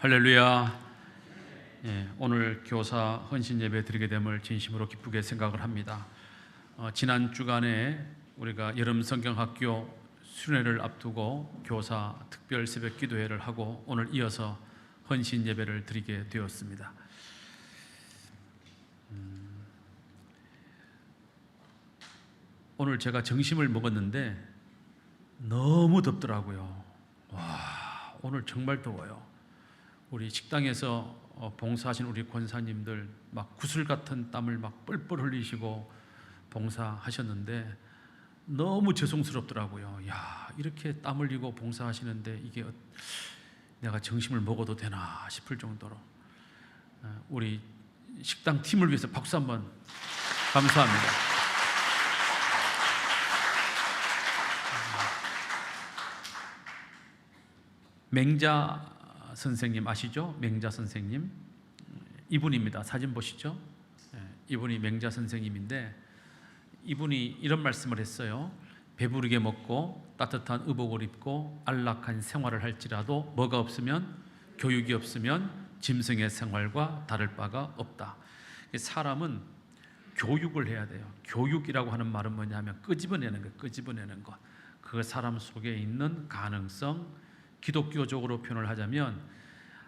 할렐루야. 오늘 교사 헌신 예배 드리게 됨을 진심으로 기쁘게 생각을 합니다. 지난 주간에 우리가 여름 성경학교 수련회를 앞두고 교사 특별 새벽 기도회를 하고 오늘 이어서 헌신 예배를 드리게 되었습니다. 오늘 제가 점심을 먹었는데 너무 덥더라고요. 와, 오늘 정말 더워요. 우리 식당에서 봉사하신 우리 권사님들 막 구슬 같은 땀을 막 뻘뻘 흘리시고 봉사하셨는데 너무 죄송스럽더라고요. 야, 이렇게 땀 흘리고 봉사하시는데 이게 내가 점심을 먹어도 되나 싶을 정도로 우리 식당 팀을 위해서 박수 한번 감사합니다. 맹자 선생님 아시죠? 맹자 선생님 이분입니다. 사진 보시죠? 이분이 맹자 선생님인데 이분이 이런 말씀을 했어요. 배부르게 먹고 따뜻한 의복을 입고 안락한 생활을 할지라도 뭐가 없으면, 교육이 없으면 짐승의 생활과 다를 바가 없다. 사람은 교육을 해야 돼요. 교육이라고 하는 말은 뭐냐면 끄집어내는 것, 끄집어내는 것. 그 사람 속에 있는 가능성, 기독교적으로 표현을 하자면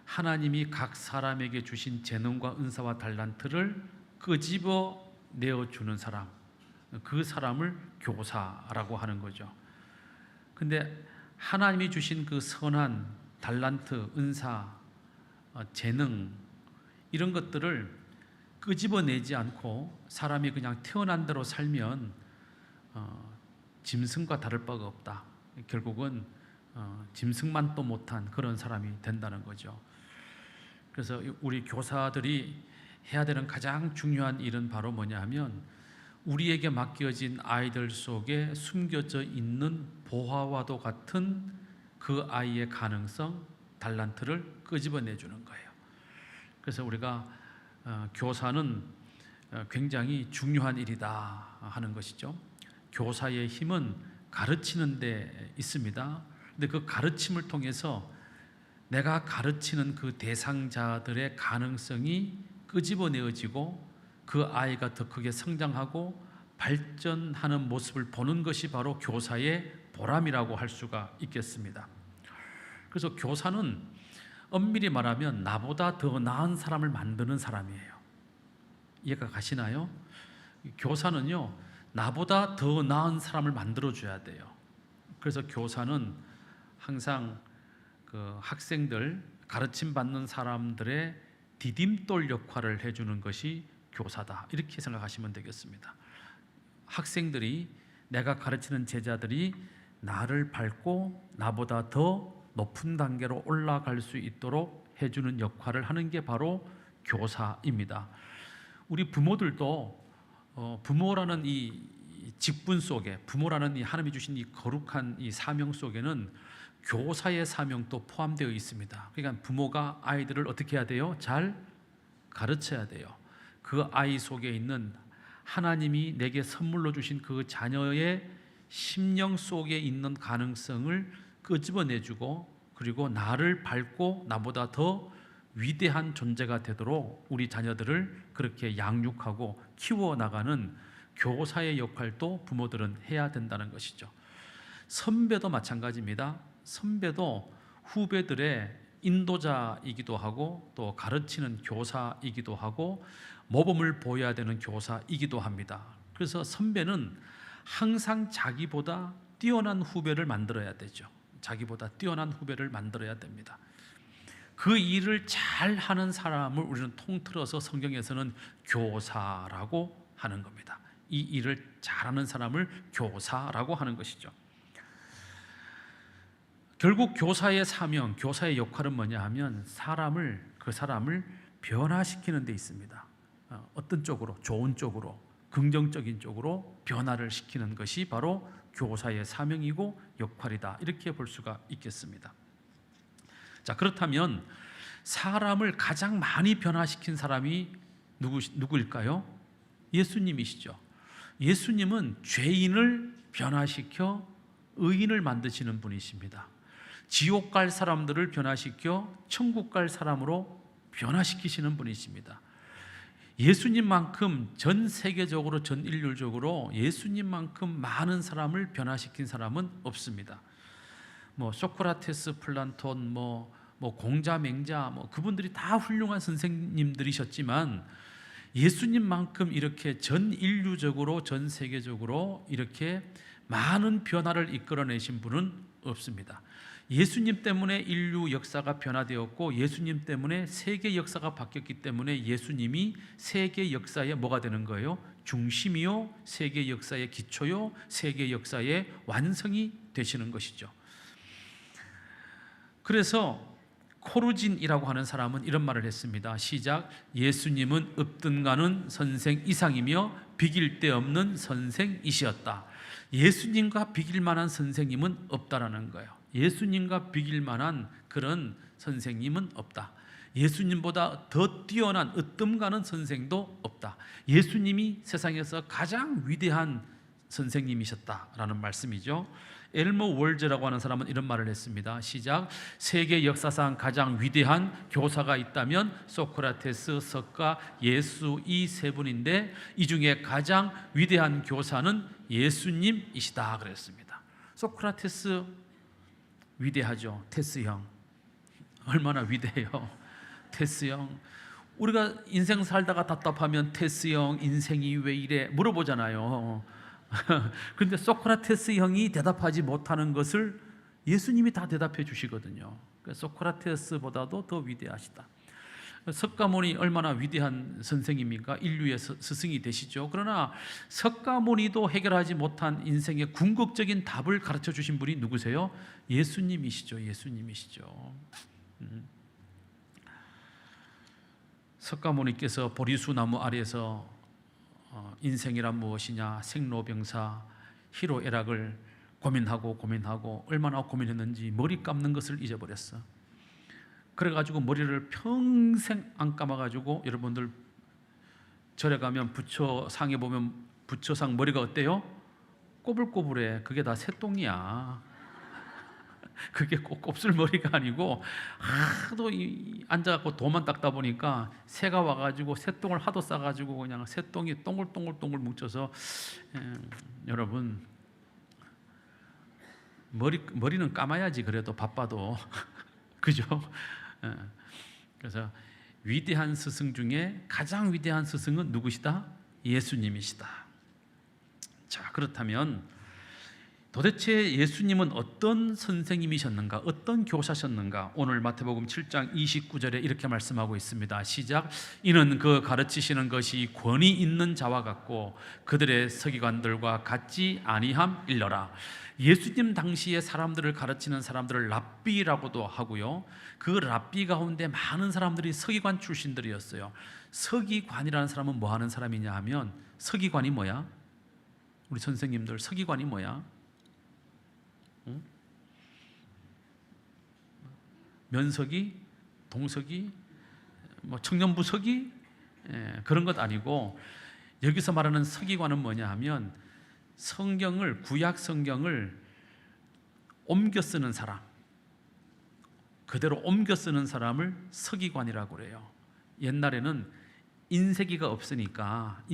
하나님이 각 사람에게 주신 재능과 은사와 달란트를 끄집어 내어주는 사람, 그 사람을 교사라고 하는 거죠. 근데 하나님이 주신 그 선한 달란트, 은사, 재능 이런 것들을 끄집어내지 않고 사람이 그냥 태어난 대로 살면 짐승과 다를 바가 없다. 결국은 짐승만 또 못한 그런 사람이 된다는 거죠. 그래서 우리 교사들이 해야 되는 가장 중요한 일은 바로 뭐냐 하면 우리에게 맡겨진 아이들 속에 숨겨져 있는 보화와도 같은 그 아이의 가능성, 달란트를 끄집어내주는 거예요. 그래서 우리가 교사는 굉장히 중요한 일이다 하는 것이죠. 교사의 힘은 가르치는 데 있습니다. 근데 그 가르침을 통해서 내가 가르치는 그 대상자들의 가능성이 끄집어내어지고 그 아이가 더 크게 성장하고 발전하는 모습을 보는 것이 바로 교사의 보람이라고 할 수가 있겠습니다. 그래서 교사는 엄밀히 말하면 나보다 더 나은 사람을 만드는 사람이에요. 이해가 가시나요? 교사는요, 나보다 더 나은 사람을 만들어줘야 돼요. 그래서 교사는 항상 그 학생들, 가르침 받는 사람들의 디딤돌 역할을 해주는 것이 교사다. 이렇게 생각하시면 되겠습니다. 학생들이, 내가 가르치는 제자들이 나를 밟고 나보다 더 높은 단계로 올라갈 수 있도록 해주는 역할을 하는 게 바로 교사입니다. 우리 부모들도 부모라는 이 직분 속에, 부모라는 이 하나님이 주신 이 거룩한 이 사명 속에는 교사의 사명도 포함되어 있습니다. 그러니까 부모가 아이들을 어떻게 해야 돼요? 잘 가르쳐야 돼요. 그 아이 속에 있는 하나님이 내게 선물로 주신 그 자녀의 심령 속에 있는 가능성을 끄집어내주고, 그리고 나를 밟고 나보다 더 위대한 존재가 되도록 우리 자녀들을 그렇게 양육하고 키워나가는 교사의 역할도 부모들은 해야 된다는 것이죠. 선배도 마찬가지입니다. 선배도 후배들의 인도자이기도 하고 또 가르치는 교사이기도 하고 모범을 보여야 되는 교사이기도 합니다. 그래서 선배는 항상 자기보다 뛰어난 후배를 만들어야 되죠. 자기보다 뛰어난 후배를 만들어야 됩니다. 그 일을 잘 하는 사람을 우리는 통틀어서 성경에서는 교사라고 하는 겁니다. 이 일을 잘하는 사람을 교사라고 하는 것이죠. 결국 교사의 사명, 교사의 역할은 뭐냐 하면 그 사람을 변화시키는 데 있습니다. 어떤 쪽으로? 좋은 쪽으로, 긍정적인 쪽으로 변화를 시키는 것이 바로 교사의 사명이고 역할이다. 이렇게 볼 수가 있겠습니다. 자, 그렇다면 사람을 가장 많이 변화시킨 사람이 누구일까요? 예수님이시죠. 예수님은 죄인을 변화시켜 의인을 만드시는 분이십니다. 지옥 갈 사람들을 변화시켜 천국 갈 사람으로 변화시키시는 분이십니다. 예수님만큼 전 세계적으로, 전 인류적으로 예수님만큼 많은 사람을 변화시킨 사람은 없습니다. 소크라테스, 플라톤, 공자, 맹자, 그분들이 다 훌륭한 선생님들이셨지만 예수님만큼 이렇게 전 인류적으로, 전 세계적으로 이렇게 많은 변화를 이끌어내신 분은 없습니다. 예수님 때문에 인류 역사가 변화되었고 예수님 때문에 세계 역사가 바뀌었기 때문에 예수님이 세계 역사의 뭐가 되는 거예요? 중심이요, 세계 역사의 기초요, 세계 역사의 완성이 되시는 것이죠. 그래서 코르진이라고 하는 사람은 이런 말을 했습니다. 시작. 예수님은 읍든가는 선생 이상이며 비길 데 없는 선생이시었다. 예수님과 비길 만한 선생님은 없다라는 거예요. 예수님과 비길 만한 그런 선생님은 없다. 예수님보다 더 뛰어난 으뜸가는 선생도 없다. 예수님이 세상에서 가장 위대한 선생님이셨다라는 말씀이죠. 엘머 월즈라고 하는 사람은 이런 말을 했습니다. 시작. 세계 역사상 가장 위대한 교사가 있다면 소크라테스, 석가, 예수 이 세 분인데 이 중에 가장 위대한 교사는 예수님이시다 그랬습니다. 소크라테스 위대하죠. 테스 형 얼마나 위대해요. 테스 형, 우리가 인생 살다가 답답하면 테스 형 인생이 왜 이래 물어보잖아요. 그런데 소크라테스 형이 대답하지 못하는 것을 예수님이 다 대답해 주시거든요. 소크라테스보다도 더 위대하시다. 석가모니 얼마나 위대한 선생입니까? 인류의 스승이 되시죠. 그러나 석가모니도 해결하지 못한 인생의 궁극적인 답을 가르쳐 주신 분이 누구세요? 예수님이시죠. 예수님이시죠. 석가모니께서 보리수 나무 아래에서 인생이란 무엇이냐, 생로병사, 희로애락을 고민하고 얼마나 고민했는지 머리 감는 것을 잊어버렸어. 그래가지고 머리를 평생 안 감아가지고, 여러분들 절에 가면 부처상에 보면 부처상 머리가 어때요? 꼬불꼬불해. 그게 다 새똥이야. 그게 꼭 곱슬머리가 아니고 하도 앉아갖고 도만 닦다 보니까 새가 와가지고 새똥을 하도 싸가지고 그냥 새똥이 동글동글 뭉쳐서 여러분 머리는 감아야지. 그래도 바빠도 그죠? 그래서 위대한 스승 중에 가장 위대한 스승은 누구시다? 예수님이시다. 자, 그렇다면 도대체 예수님은 어떤 선생님이셨는가, 어떤 교사셨는가? 오늘 마태복음 7장 29절에 이렇게 말씀하고 있습니다. 시작. 이는 그 가르치시는 것이 권위 있는 자와 같고 그들의 서기관들과 같지 아니함일러라. 예수님 당시에 사람들을 가르치는 사람들을 랍비라고도 하고요, 그 랍비 가운데 많은 사람들이 서기관 출신들이었어요. 서기관이라는 사람은 뭐 하는 사람이냐 하면, 서기관이 뭐야? 우리 선생님들, 서기관이 뭐야? 면서기, 동서기, 청년부서기, 그런 것 아니고, 여기서 말하는 서기관은 뭐냐 하면 성경을, 구약 성경을 옮겨 쓰는 사람, 그대로 옮겨 쓰는 사람을 서기관이라고 그래요. 옛날에는 인쇄기가 없으니까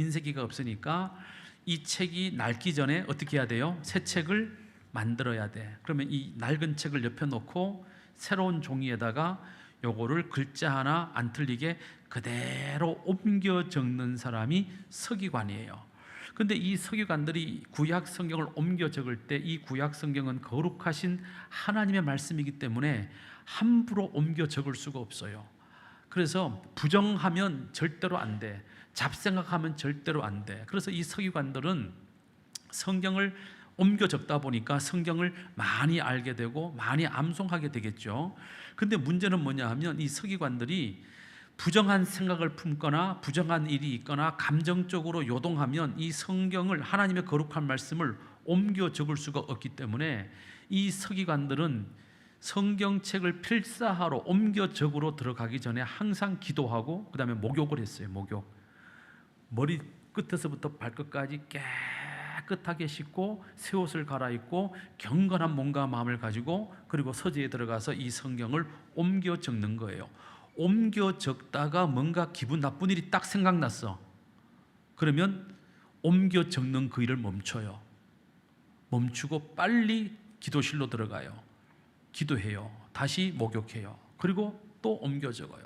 이 책이 낡기 전에 어떻게 해야 돼요? 새 책을 만들어야 돼. 그러면 이 낡은 책을 옆에 놓고 새로운 종이에다가 요거를 글자 하나 안 틀리게 그대로 옮겨 적는 사람이 서기관이에요. 근데 이 서기관들이 구약 성경을 옮겨 적을 때 이 구약 성경은 거룩하신 하나님의 말씀이기 때문에 함부로 옮겨 적을 수가 없어요. 그래서 부정하면 절대로 안 돼. 잡생각하면 절대로 안 돼. 그래서 이 서기관들은 성경을 옮겨 적다 보니까 성경을 많이 알게 되고 많이 암송하게 되겠죠. 근데 문제는 뭐냐 하면 이 서기관들이 부정한 생각을 품거나 부정한 일이 있거나 감정적으로 요동하면 이 성경을, 하나님의 거룩한 말씀을 옮겨 적을 수가 없기 때문에 이 서기관들은 성경책을 필사하러 옮겨 적으러 들어가기 전에 항상 기도하고 그 다음에 목욕을 했어요. 목욕. 머리 끝에서부터 발끝까지 깨끗하게 씻고 새 옷을 갈아입고 경건한 몸과 마음을 가지고 그리고 서재에 들어가서 이 성경을 옮겨 적는 거예요. 옮겨 적다가 뭔가 기분 나쁜 일이 딱 생각났어. 그러면 옮겨 적는 그 일을 멈춰요. 멈추고 빨리 기도실로 들어가요. 기도해요. 다시 목욕해요. 그리고 또 옮겨 적어요.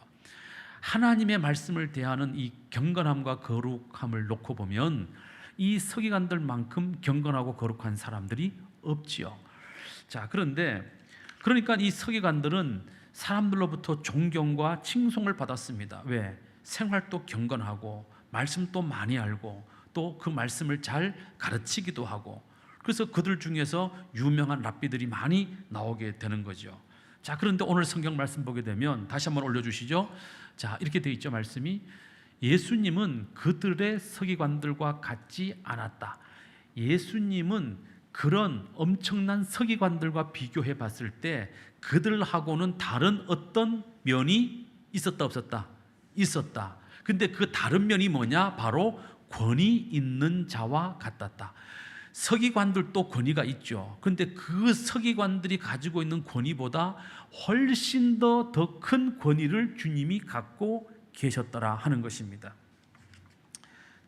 하나님의 말씀을 대하는 이 경건함과 거룩함을 놓고 보면 이 서기관들만큼 경건하고 거룩한 사람들이 없지요. 자, 그러니까 이 서기관들은 사람들로부터 존경과 칭송을 받았습니다. 왜? 생활도 경건하고 말씀도 많이 알고 또 그 말씀을 잘 가르치기도 하고, 그래서 그들 중에서 유명한 랍비들이 많이 나오게 되는 거죠. 자, 그런데 오늘 성경 말씀 보게 되면 다시 한번 올려주시죠. 자, 이렇게 되어 있죠. 말씀이 예수님은 그들의 서기관들과 같지 않았다. 예수님은 그런 엄청난 서기관들과 비교해 봤을 때 그들하고는 다른 어떤 면이 있었다 없었다? 있었다. 근데 그 다른 면이 뭐냐? 바로 권위 있는 자와 같았다. 서기관들도 권위가 있죠. 그런데 그 서기관들이 가지고 있는 권위보다 훨씬 더 큰 권위를 주님이 갖고 계셨더라 하는 것입니다.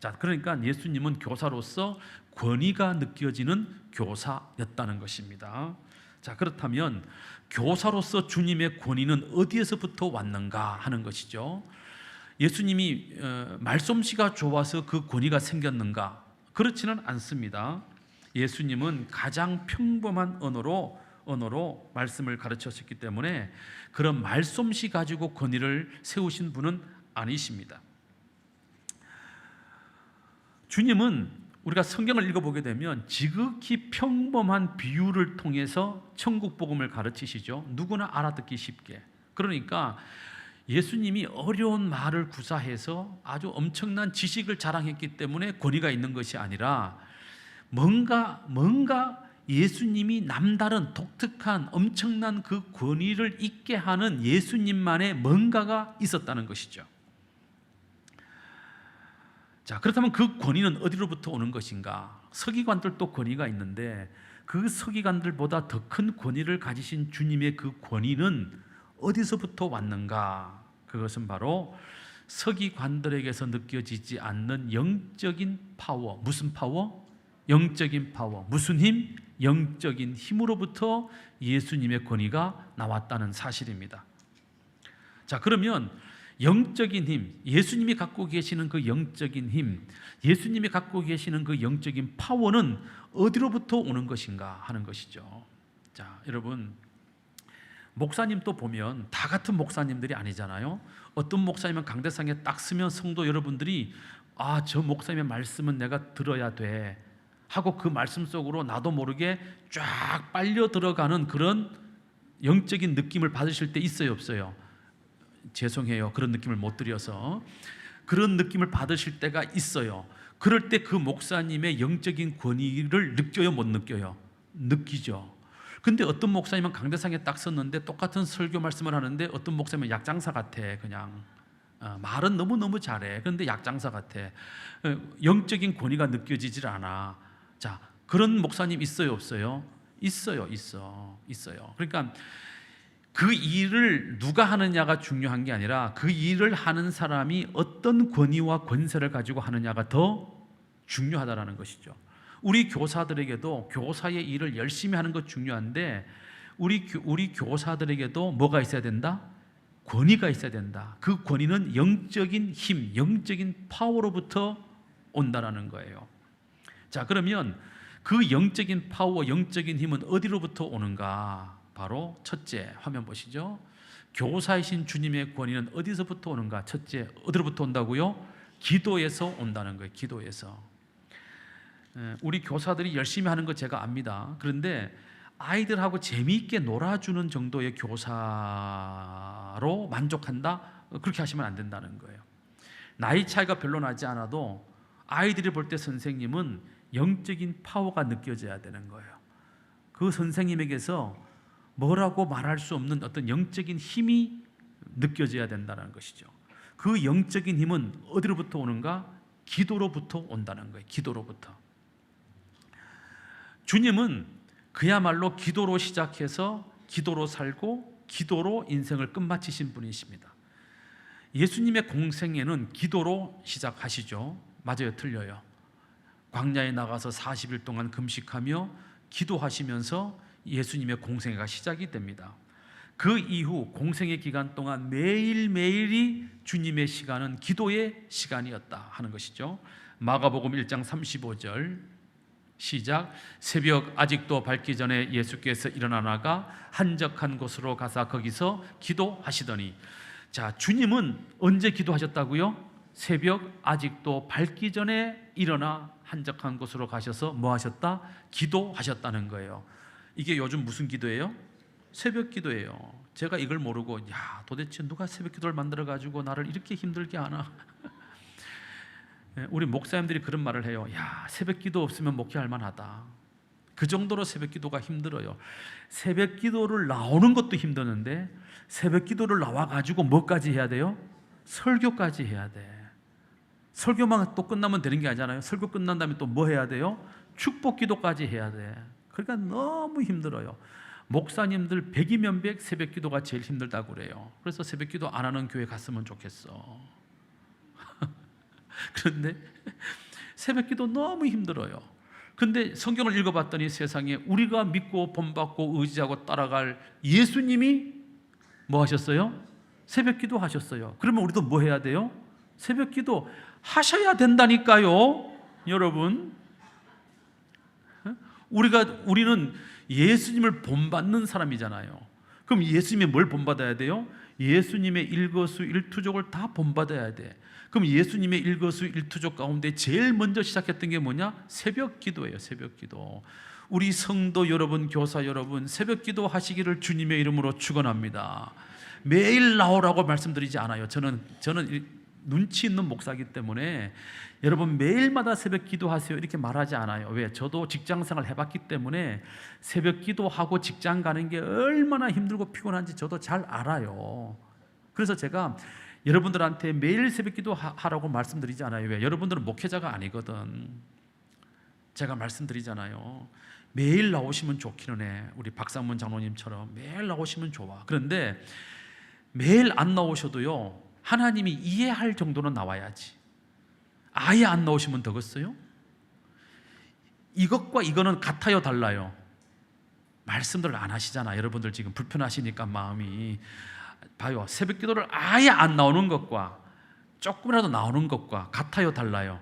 자, 그러니까 예수님은 교사로서 권위가 느껴지는 교사였다는 것입니다. 자, 그렇다면 교사로서 주님의 권위는 어디에서부터 왔는가 하는 것이죠. 예수님이 말솜씨가 좋아서 그 권위가 생겼는가? 그렇지는 않습니다. 예수님은 가장 평범한 언어로 말씀을 가르쳤기 때문에 그런 말솜씨 가지고 권위를 세우신 분은 아니십니다. 주님은 우리가 성경을 읽어보게 되면 지극히 평범한 비유를 통해서 천국 복음을 가르치시죠. 누구나 알아듣기 쉽게. 그러니까 예수님이 어려운 말을 구사해서 아주 엄청난 지식을 자랑했기 때문에 권위가 있는 것이 아니라 뭔가 예수님이 남다른 독특한 엄청난 그 권위를 있게 하는 예수님만의 뭔가가 있었다는 것이죠. 자, 그렇다면 그 권위는 어디로부터 오는 것인가? 서기관들도 권위가 있는데 그 서기관들보다 더 큰 권위를 가지신 주님의 그 권위는 어디서부터 왔는가? 그것은 바로 서기관들에게서 느껴지지 않는 영적인 파워. 무슨 파워? 영적인 파워. 무슨 힘? 영적인 힘으로부터 예수님의 권위가 나왔다는 사실입니다. 자, 그러면 영적인 힘, 예수님이 갖고 계시는 그 영적인 힘, 예수님이 갖고 계시는 그 영적인 파워는 어디로부터 오는 것인가 하는 것이죠. 자, 여러분, 목사님도 보면 다 같은 목사님들이 아니잖아요. 어떤 목사님은 강대상에 딱 쓰면 성도 여러분들이 저 목사님의 말씀은 내가 들어야 돼 하고 그 말씀 속으로 나도 모르게 쫙 빨려 들어가는 그런 영적인 느낌을 받으실 때 있어요, 없어요? 죄송해요, 그런 느낌을 못 드려서. 그런 느낌을 받으실 때가 있어요. 그럴 때 그 목사님의 영적인 권위를 느껴요, 못 느껴요? 느끼죠. 근데 어떤 목사님은 강대상에 딱 섰는데 똑같은 설교 말씀을 하는데 어떤 목사님은 약장사 같아. 그냥 말은 너무너무 잘해. 그런데 약장사 같아. 영적인 권위가 느껴지질 않아. 자, 그런 목사님 있어요, 없어요? 있어요. 그러니까 그 일을 누가 하느냐가 중요한 게 아니라 그 일을 하는 사람이 어떤 권위와 권세를 가지고 하느냐가 더 중요하다라는 것이죠. 우리 교사들에게도 교사의 일을 열심히 하는 것 중요한데 우리 교사들에게도 뭐가 있어야 된다? 권위가 있어야 된다. 그 권위는 영적인 힘, 영적인 파워로부터 온다라는 거예요. 자, 그러면 그 영적인 파워, 영적인 힘은 어디로부터 오는가? 바로 첫째, 화면 보시죠. 교사이신 주님의 권위는 어디서부터 오는가? 첫째, 어디로부터 온다고요? 기도에서 온다는 거예요. 기도에서. 우리 교사들이 열심히 하는 거 제가 압니다. 그런데 아이들하고 재미있게 놀아주는 정도의 교사로 만족한다? 그렇게 하시면 안 된다는 거예요. 나이 차이가 별로 나지 않아도 아이들이 볼 때 선생님은 영적인 파워가 느껴져야 되는 거예요. 그 선생님에게서 뭐라고 말할 수 없는 어떤 영적인 힘이 느껴져야 된다는 것이죠. 그 영적인 힘은 어디로부터 오는가? 기도로부터 온다는 거예요. 기도로부터. 주님은 그야말로 기도로 시작해서 기도로 살고 기도로 인생을 끝마치신 분이십니다. 예수님의 공생애는 기도로 시작하시죠. 맞아요, 틀려요? 광야에 나가서 40일 동안 금식하며 기도하시면서 예수님의 공생애가 시작이 됩니다. 그 이후 공생애 기간 동안 매일매일이 주님의 시간은 기도의 시간이었다 하는 것이죠. 마가복음 1장 35절 시작. 새벽 아직도 밝기 전에 예수께서 일어나 나가 한적한 곳으로 가사 거기서 기도하시더니, 자, 주님은 언제 기도하셨다고요? 새벽 아직도 밝기 전에 일어나 한적한 곳으로 가셔서 뭐 하셨다? 기도하셨다는 거예요. 이게 요즘 무슨 기도예요? 새벽 기도예요. 제가 이걸 모르고 도대체 누가 새벽 기도를 만들어 가지고 나를 이렇게 힘들게 하나? 우리 목사님들이 그런 말을 해요. 새벽 기도 없으면 목회할 만하다. 그 정도로 새벽 기도가 힘들어요. 새벽 기도를 나오는 것도 힘드는데 새벽 기도를 나와 가지고 뭐까지 해야 돼요? 설교까지 해야 돼. 설교만 또 끝나면 되는 게 아니잖아요. 설교 끝난 다음에 또 뭐 해야 돼요? 축복 기도까지 해야 돼. 그러니까 너무 힘들어요. 목사님들 100이면 100 새벽 기도가 제일 힘들다고 그래요. 그래서 새벽 기도 안 하는 교회 갔으면 좋겠어. 그런데 새벽 기도 너무 힘들어요. 근데 성경을 읽어봤더니 세상에 우리가 믿고 본받고 의지하고 따라갈 예수님이 뭐 하셨어요? 새벽 기도 하셨어요. 그러면 우리도 뭐 해야 돼요? 새벽 기도 하셔야 된다니까요. 여러분, 우리는 예수님을 본받는 사람이잖아요. 그럼 예수님이 뭘 본받아야 돼요? 예수님의 일거수일투족을 다 본받아야 돼. 그럼 예수님의 일거수일투족 가운데 제일 먼저 시작했던 게 뭐냐? 새벽 기도예요. 새벽 기도. 우리 성도 여러분, 교사 여러분, 새벽 기도 하시기를 주님의 이름으로 축원합니다. 매일 나오라고 말씀드리지 않아요. 저는 눈치 있는 목사이기 때문에 여러분 매일마다 새벽 기도하세요 이렇게 말하지 않아요. 왜? 저도 직장생활 해봤기 때문에 새벽 기도하고 직장 가는 게 얼마나 힘들고 피곤한지 저도 잘 알아요. 그래서 제가 여러분들한테 매일 새벽 기도하라고 말씀드리지 않아요. 왜? 여러분들은 목회자가 아니거든. 제가 말씀드리잖아요. 매일 나오시면 좋기는 해. 우리 박상문 장로님처럼 매일 나오시면 좋아. 그런데 매일 안 나오셔도요, 하나님이 이해할 정도는 나와야지. 아예 안 나오시면 되겠어요? 이것과 이거는 같아요, 달라요? 말씀들을 안 하시잖아. 여러분들 지금 불편하시니까 마음이. 봐요, 새벽 기도를 아예 안 나오는 것과 조금이라도 나오는 것과 같아요, 달라요?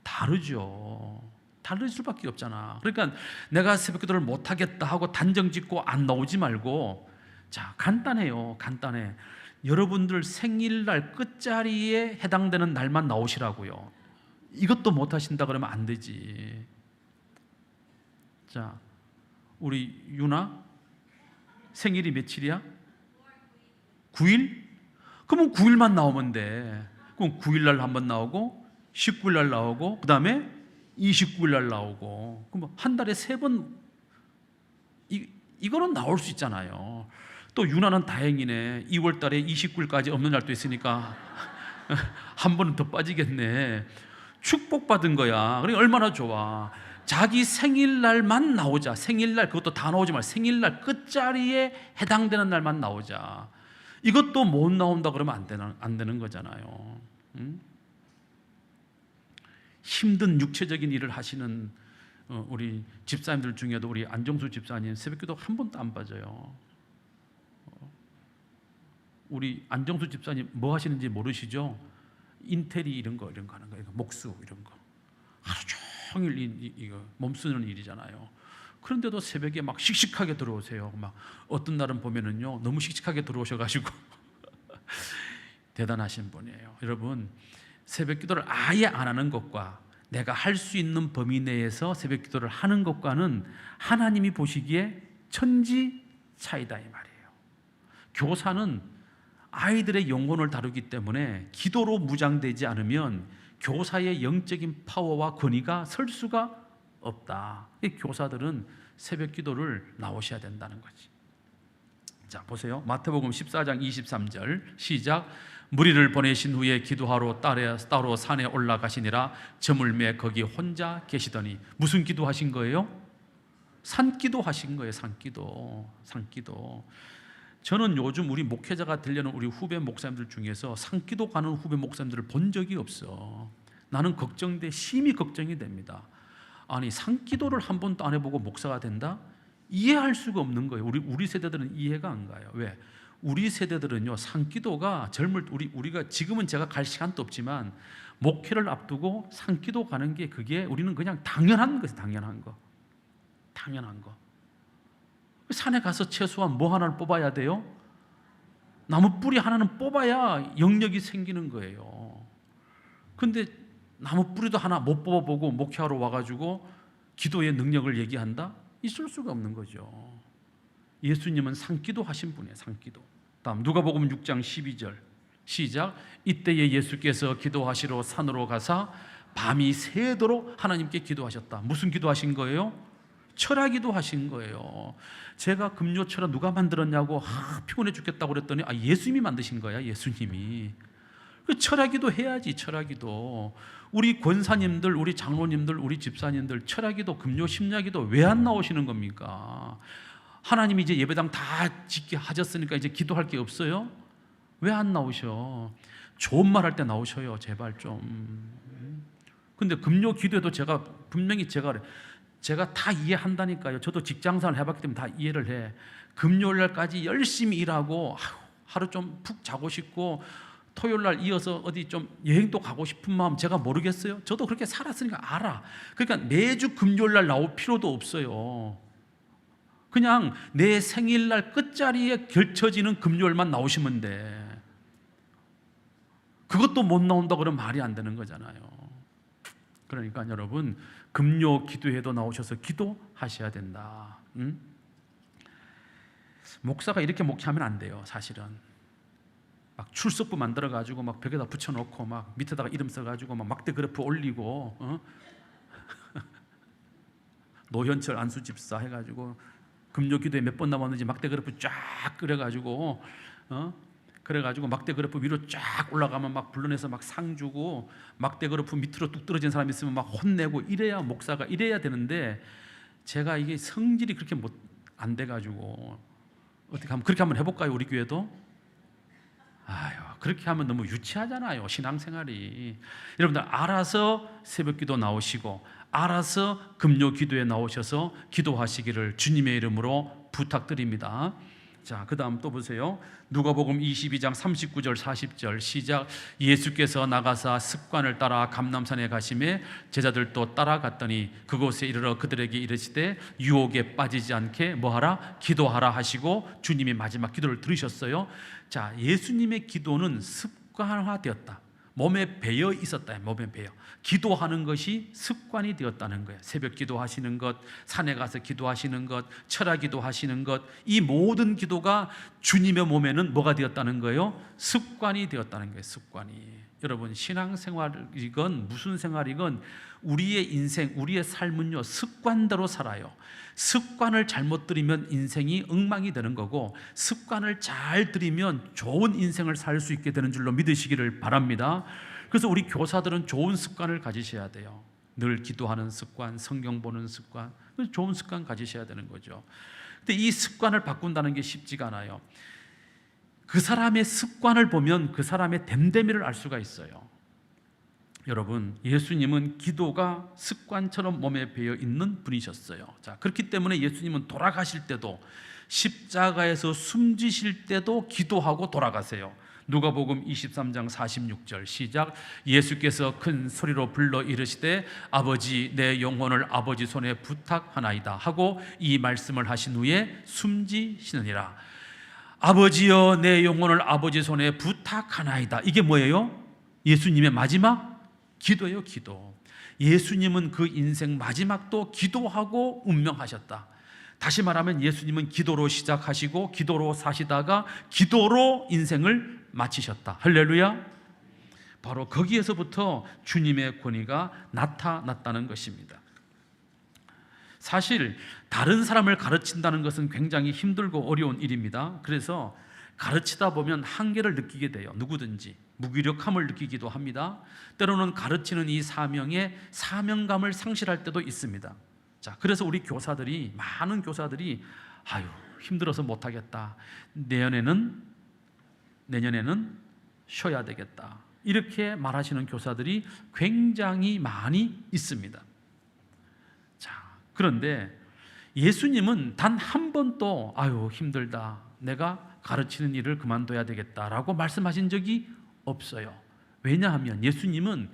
다르죠. 다를 수밖에 없잖아. 그러니까 내가 새벽 기도를 못하겠다 하고 단정 짓고 안 나오지 말고, 자, 간단해요. 간단해. 여러분들 생일날 끝자리에 해당되는 날만 나오시라고요. 이것도 못하신다 그러면 안 되지. 자, 우리 유나 생일이 며칠이야? 9일? 그러면 9일만 나오면 돼. 그럼 9일날 한번 나오고 19일날 나오고 그 다음에 29일날 나오고, 그럼 한 달에 3번 이거는 나올 수 있잖아요. 또 유나는 다행이네. 2월 달에 29일까지 없는 날도 있으니까 한 번은 더 빠지겠네. 축복받은 거야. 그러니까 얼마나 좋아. 자기 생일날만 나오자. 생일날, 그것도 다 나오지 말. 생일날 끝자리에 해당되는 날만 나오자. 이것도 못 나온다 그러면 안 되는 거잖아요. 응? 힘든 육체적인 일을 하시는 우리 집사님들 중에도 우리 안정수 집사님 새벽기도 한 번도 안 빠져요. 우리 안정수 집사님 뭐 하시는지 모르시죠? 인테리 이런 거 하는 거예요. 목수 이런 거 하루 종일 이거 몸 쓰는 일이잖아요. 그런데도 새벽에 막 씩씩하게 들어오세요. 막 어떤 날은 보면은요 너무 씩씩하게 들어오셔가지고 대단하신 분이에요. 여러분, 새벽기도를 아예 안 하는 것과 내가 할 수 있는 범위 내에서 새벽기도를 하는 것과는 하나님이 보시기에 천지 차이다 이 말이에요. 교사는 아이들의 영혼을 다루기 때문에 기도로 무장되지 않으면 교사의 영적인 파워와 권위가 설 수가 없다. 교사들은 새벽 기도를 나오셔야 된다는 거지. 자, 보세요. 마태복음 14장 23절 시작. 무리를 보내신 후에 기도하러 따로 산에 올라가시니라. 저물매 거기 혼자 계시더니. 무슨 기도하신 거예요? 산기도 하신 거예요. 산기도. 저는 요즘 우리 목회자가 되려는 우리 후배 목사님들 중에서 산기도 가는 후배 목사님들을 본 적이 없어. 나는 심히 걱정이 됩니다. 아니, 산기도를 한 번도 안 해보고 목사가 된다? 이해할 수가 없는 거예요. 우리 세대들은 이해가 안 가요. 왜? 우리 세대들은요, 산기도가 우리가 지금은 제가 갈 시간도 없지만 목회를 앞두고 산기도 가는 게 그게 우리는 그냥 당연한 거예요. 당연한 거. 산에 가서 최소한 뭐 하나를 뽑아야 돼요? 나무 뿌리 하나는 뽑아야 영역이 생기는 거예요. 근데 나무 뿌리도 하나 못 뽑아보고 목회하러 와가지고 기도의 능력을 얘기한다? 있을 수가 없는 거죠. 예수님은 산기도 하신 분이에요. 산기도. 다음 누가복음 6장 12절 시작. 이때에 예수께서 기도하시러 산으로 가사 밤이 새도록 하나님께 기도하셨다. 무슨 기도하신 거예요? 철야기도 하신 거예요. 제가 금요 철야 누가 만들었냐고 피곤해 죽겠다고 그랬더니 예수님이 만드신 거야. 예수님이. 철야기도 해야지. 철야기도. 우리 권사님들, 우리 장로님들, 우리 집사님들 철야기도, 금요 심야기도 왜 안 나오시는 겁니까? 하나님이 이제 예배당 다 짓게 하셨으니까 이제 기도할 게 없어요? 왜 안 나오셔? 좋은 말 할 때 나오셔요. 제발 좀. 근데 금요 기도에도 분명히 제가 다 이해한다니까요. 저도 직장생활 해봤기 때문에 다 이해를 해. 금요일날까지 열심히 일하고 하루 좀 푹 자고 싶고 토요일날 이어서 어디 좀 여행도 가고 싶은 마음 제가 모르겠어요? 저도 그렇게 살았으니까 알아. 그러니까 매주 금요일날 나올 필요도 없어요. 그냥 내 생일날 끝자리에 걸쳐지는 금요일만 나오시면 돼. 그것도 못 나온다 그러면 말이 안 되는 거잖아요. 그러니까 여러분, 금요 기도회도 나오셔서 기도하셔야 된다. 목사가 이렇게 목회하면 안 돼요. 사실은 막 출석부 만들어가지고 막 벽에다 붙여놓고 막 밑에다가 이름 써가지고 막 막대 그래프 올리고 노현철 안수 집사 해가지고 금요 기도에 몇 번 남았는지 막대 그래프 쫙 그려가지고 그래가지고 막대 그래프 위로 쫙 올라가면 막 불러내서 막 상 주고 막대 그래프 밑으로 뚝 떨어진 사람 있으면 막 혼내고 이래야 목사가 이래야 되는데 제가 이게 성질이 그렇게 안 돼가지고 어떻게 하면 그렇게 한번 해볼까요? 우리 교회도? 그렇게 하면 너무 유치하잖아요. 신앙생활이. 여러분들 알아서 새벽기도 나오시고 알아서 금요 기도에 나오셔서 기도하시기를 주님의 이름으로 부탁드립니다. 자, 그 다음 또 보세요. 누가복음 22장 39절 40절 시작. 예수께서 나가사 습관을 따라 감람산에 가시매 제자들도 따라갔더니 그곳에 이르러 그들에게 이르시되 유혹에 빠지지 않게 뭐하라? 기도하라 하시고 주님이 마지막 기도를 들으셨어요. 자, 예수님의 기도는 습관화되었다. 몸에 배어 있었다. 몸에 배어. 기도하는 것이 습관이 되었다는 거예요. 새벽 기도하시는 것, 산에 가서 기도하시는 것, 철야 기도하시는 것, 이 모든 기도가 주님의 몸에는 뭐가 되었다는 거예요? 습관이 되었다는 거예요. 습관이. 여러분, 신앙생활이건 무슨 생활이건 우리의 인생, 우리의 삶은요 습관대로 살아요. 습관을 잘못 들이면 인생이 엉망이 되는 거고 습관을 잘 들이면 좋은 인생을 살 수 있게 되는 줄로 믿으시기를 바랍니다. 그래서 우리 교사들은 좋은 습관을 가지셔야 돼요. 늘 기도하는 습관, 성경 보는 습관, 좋은 습관 가지셔야 되는 거죠. 근데 이 습관을 바꾼다는 게 쉽지가 않아요. 그 사람의 습관을 보면 그 사람의 됨됨이를 알 수가 있어요. 여러분, 예수님은 기도가 습관처럼 몸에 배어 있는 분이셨어요. 자, 그렇기 때문에 예수님은 돌아가실 때도 십자가에서 숨지실 때도 기도하고 돌아가세요. 누가복음 23장 46절 시작. 예수께서 큰 소리로 불러 이르시되 아버지 내 영혼을 아버지 손에 부탁하나이다 하고 이 말씀을 하신 후에 숨지시느니라. 아버지여 내 영혼을 아버지 손에 부탁하나이다. 이게 뭐예요? 예수님의 마지막 기도예요. 기도. 예수님은 그 인생 마지막도 기도하고 운명하셨다. 다시 말하면 예수님은 기도로 시작하시고 기도로 사시다가 기도로 인생을 마치셨다. 할렐루야. 바로 거기에서부터 주님의 권위가 나타났다는 것입니다. 사실 다른 사람을 가르친다는 것은 굉장히 힘들고 어려운 일입니다. 그래서 가르치다 보면 한계를 느끼게 돼요. 누구든지 무기력함을 느끼기도 합니다. 때로는 가르치는 이 사명에 사명감을 상실할 때도 있습니다. 자, 그래서 우리 교사들이, 많은 교사들이 아유 힘들어서 못하겠다, 내년에는 쉬어야 되겠다, 이렇게 말하시는 교사들이 굉장히 많이 있습니다. 자, 그런데 예수님은 단 한 번도 아유 힘들다, 내가 가르치는 일을 그만둬야 되겠다라고 말씀하신 적이 없어요. 왜냐하면 예수님은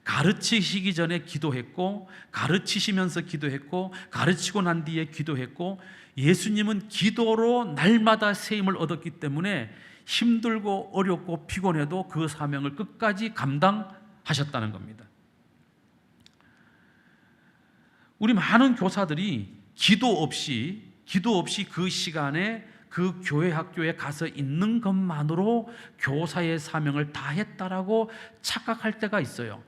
가르치시기 전에 기도했고, 가르치시면서 기도했고, 가르치고 난 뒤에 기도했고, 예수님은 기도로 날마다 새 힘을 얻었기 때문에 힘들고 어렵고 피곤해도 그 사명을 끝까지 감당하셨다는 겁니다. 우리 많은 교사들이 기도 없이 그 시간에 그 교회 학교에 가서 있는 것만으로 교사의 사명을 다했다라고 착각할 때가 있어요.